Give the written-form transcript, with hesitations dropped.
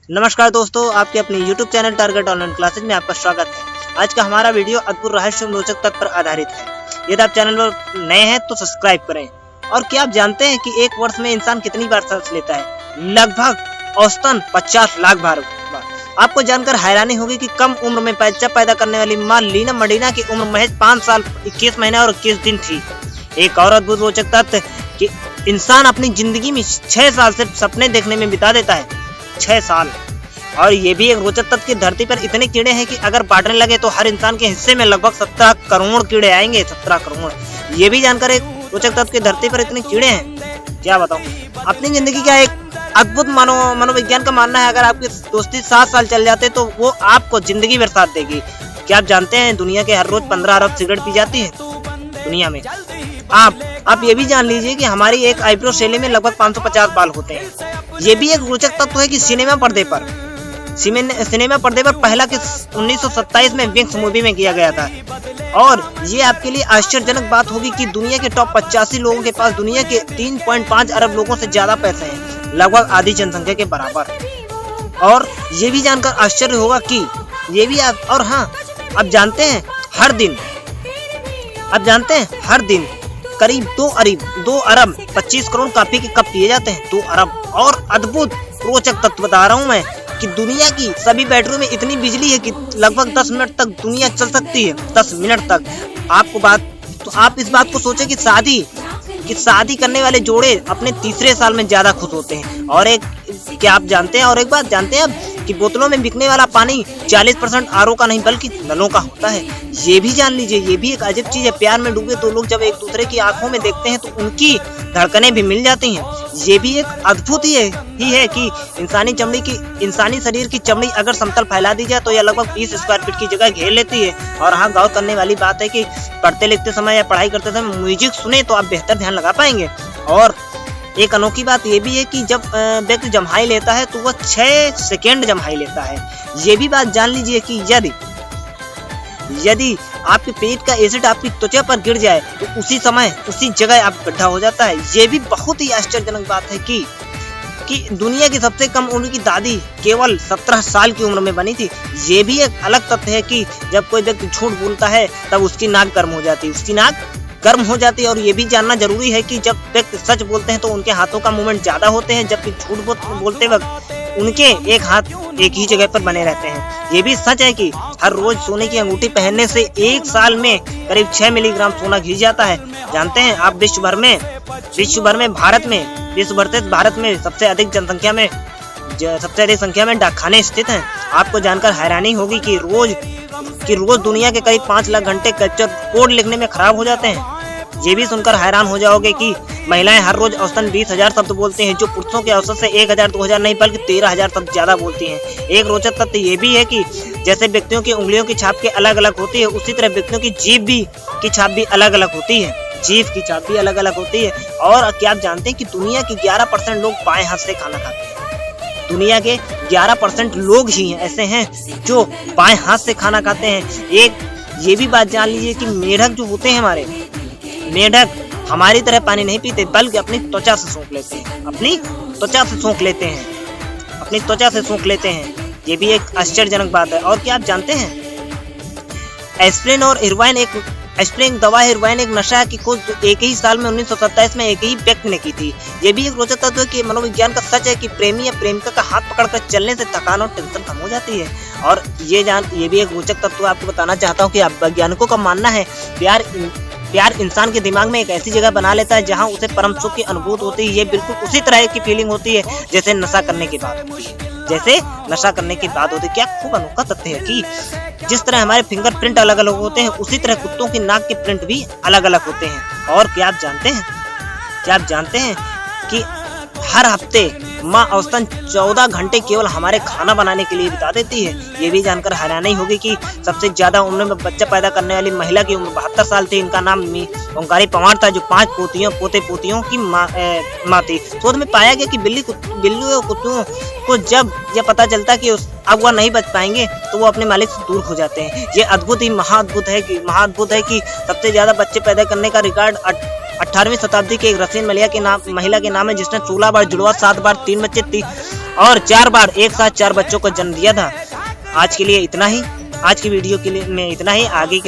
नमस्कार दोस्तों, आपके अपने YouTube channel target online classes में आपका स्वागत है। आज का हमारा वीडियो अद्भुत रहस्य रोचक तथ्य पर आधारित है। यदि आप चैनल पर नए हैं तो सब्सक्राइब करें। और क्या आप जानते हैं कि एक वर्ष में इंसान कितनी बार सांस लेता है? लगभग औसतन 50 लाख बार। आपको जानकर हैरानी होगी कि कम उम्र में बच्चा पैदा करने वाली मां लीना मडीना की उम्र महज 5 साल 21 महीने और 21 दिन थी। एक और अद्भुत रोचक तथ्य कि इंसान अपनी जिंदगी में 6 साल से सपने देखने में बिता देता है। 6 साल। और ये भी एक रोचक तथ्य कि धरती पर इतने कीड़े हैं कि अगर बांटने लगे तो हर इंसान के हिस्से में लगभग 17 करोड़ कीड़े आएंगे। 17 करोड़। ये भी जानकर एक रोचक तथ्य कि धरती पर इतने कीड़े हैं, क्या बताऊं। अपनी जिंदगी का एक अद्भुत मनोविज्ञान का मानना है, अगर आपकी दोस्ती 7 साल चल जाते तो वो आपको जिंदगी भर साथ देगी। क्या आप जानते हैं दुनिया के हर रोज 15 अरब सिगरेट पी जाती है दुनिया में। आप ये भी जान लीजिए कि हमारी एक आईब्रो शैली में लगभग 550 बाल होते हैं। ये भी एक रोचक तत्व है कि सिनेमा पर्दे पर पहला किस 1927 में विंग्स मूवी में किया गया था। और ये आपके लिए आश्चर्यजनक बात होगी कि दुनिया के टॉप 85 लोगों के पास दुनिया के 3.5 अरब लोगों से ज्यादा पैसे हैं, लगभग आधी जनसंख्या के बराबर। और ये भी जानकर आश्चर्य होगा कि ये भी आप जानते हैं हर दिन करीब 2 अरब 25 करोड़ कॉफी के कप पिए जाते हैं। 2 अरब। और अद्भुत रोचक तत्व बता रहा हूँ मैं कि दुनिया की सभी बैटरियों में इतनी बिजली है कि लगभग 10 मिनट तक दुनिया चल सकती है। 10 मिनट तक। आप इस बात को सोचें कि शादी करने वाले जोड़े अपने तीसरे साल में ज्यादा खुश होते हैं। और एक बात जानते हैं कि बोतलों में बिकने वाला पानी 40% आरओ का नहीं बल्कि नलों का होता है। ये भी जान लीजिए, ये भी एक अजीब चीज है। प्यार में डूबे दो लोग जब एक दूसरे की आंखों में देखते हैं तो उनकी धड़कनें भी मिल जाती हैं। ये भी एक अद्भुत ही है कि इंसानी शरीर की चमड़ी अगर समतल फैला दी जाए तो यह लगभग 20 स्क्वायर फीट की जगह घेर लेती है। और हाँ, गौर करने वाली बात है कि पढ़ते लिखते समय या पढ़ाई करते समय म्यूजिक सुने तो आप बेहतर ध्यान लगा पाएंगे। और एक अनोखी बात ये भी है कि जब व्यक्ति जम्हाई लेता है तो वह 6 सेकेंड जम्हाई लेता है। ये भी बात जान लीजिए कि यदि आपके पेट का एसिड आपकी त्वचा पर गिर जाए तो उसी जगह आप गड्ढा हो जाता है। ये भी बहुत ही आश्चर्यजनक बात है कि दुनिया की सबसे कम उम्र की दादी केवल 17 साल की उम्र में बनी थी। ये भी एक अलग तथ्य है कि जब कोई व्यक्ति झूठ बोलता है तब उसकी नाक गर्म हो जाती है। और ये भी जानना जरूरी है कि जब व्यक्ति सच बोलते हैं तो उनके हाथों का मूवमेंट ज्यादा होते हैं, जबकि झूठ बोलते वक्त उनके एक हाथ एक ही जगह पर बने रहते हैं। ये भी सच है कि हर रोज सोने की अंगूठी पहनने से 1 साल में करीब 6 मिलीग्राम सोना घिस जाता है। जानते हैं आप विश्व भर से भारत में सबसे अधिक संख्या में डाकखाने स्थित हैं। आपको जानकर हैरानी होगी कि रोज दुनिया के करीब 5 लाख घंटे कैप्चर कोड लिखने में खराब हो जाते हैं। ये भी सुनकर हैरान हो जाओगे कि महिलाएं हर रोज औसतन 20,000 शब्द बोलती हैं, जो पुरुषों के औसत से 1,000-2,000 नहीं बल्कि 13,000 शब्द ज्यादा बोलती हैं। एक रोचक तथ्य ये भी है कि जैसे व्यक्तियों की उंगलियों की छाप के अलग अलग होती है, उसी तरह व्यक्तियों की जीभ की छाप भी अलग अलग होती है। और क्या आप जानते हैं कि दुनिया के 11% लोग बाएं हाथ से खाना खाते हैं। दुनिया के 11% लोग ही ऐसे हैं जो बाएं हाथ से खाना खाते हैं। एक ये भी बात जान लीजिए कि मेढक जो होते हैं हमारी तरह पानी नहीं पीते बल्कि अपनी त्वचा से सूंघ लेते हैं। ये भी एक आश्चर्यजनक बात है। और क्या आप जानते हैं एस्प्रिन दवा हेरोइन एक नशा है कि खोज एक ही साल में 1927 में एक ही व्यक्ति ने की थी। ये भी एक रोचक तत्व है कि मनोविज्ञान का सच है कि प्रेमी या प्रेमिका का हाथ पकड़कर चलने से थकान और टेंशन कम हो जाती है। और ये भी एक रोचक तत्व आपको बताना चाहता हूँ कि वैज्ञानिकों का मानना है प्यार इंसान के दिमाग में एक ऐसी जगह बना लेता है जहाँ उसे परम सुख की अनुभूति होती है। ये बिल्कुल उसी तरह की फीलिंग होती है जैसे नशा करने के बाद होती है। क्या खूब अनोखा तथ्य है कि जिस तरह हमारे फिंगरप्रिंट अलग अलग होते हैं उसी तरह कुत्तों की नाक के प्रिंट भी अलग अलग होते हैं। और क्या आप जानते हैं कि हर हफ्ते माँ औसतन 14 घंटे केवल हमारे खाना बनाने के लिए बिता देती है। ये भी जानकर हैरानी होगी कि सबसे ज्यादा उम्र में बच्चा पैदा करने वाली महिला की उम्र 72 साल थी। इनका नाम ओंकारी पंवार था, जो 5 पोते पोतियों की माँ थी। शोध में पाया गया कि बिल्ली और कुत्तों को जब यह पता चलता कि अब वह नहीं बच पाएंगे तो वो अपने मालिक से दूर हो जाते हैं। ये महाअद्भुत है कि सबसे ज्यादा बच्चे पैदा करने का रिकॉर्ड 18वीं शताब्दी के एक रशियन महिला के नाम है, जिसने 16 बार जुड़वा, 7 बार 3 बच्चे, और 4 बार एक साथ 4 बच्चों को जन्म दिया था। आज के लिए इतना ही। आज की वीडियो के लिए में इतना ही। आगे के लिए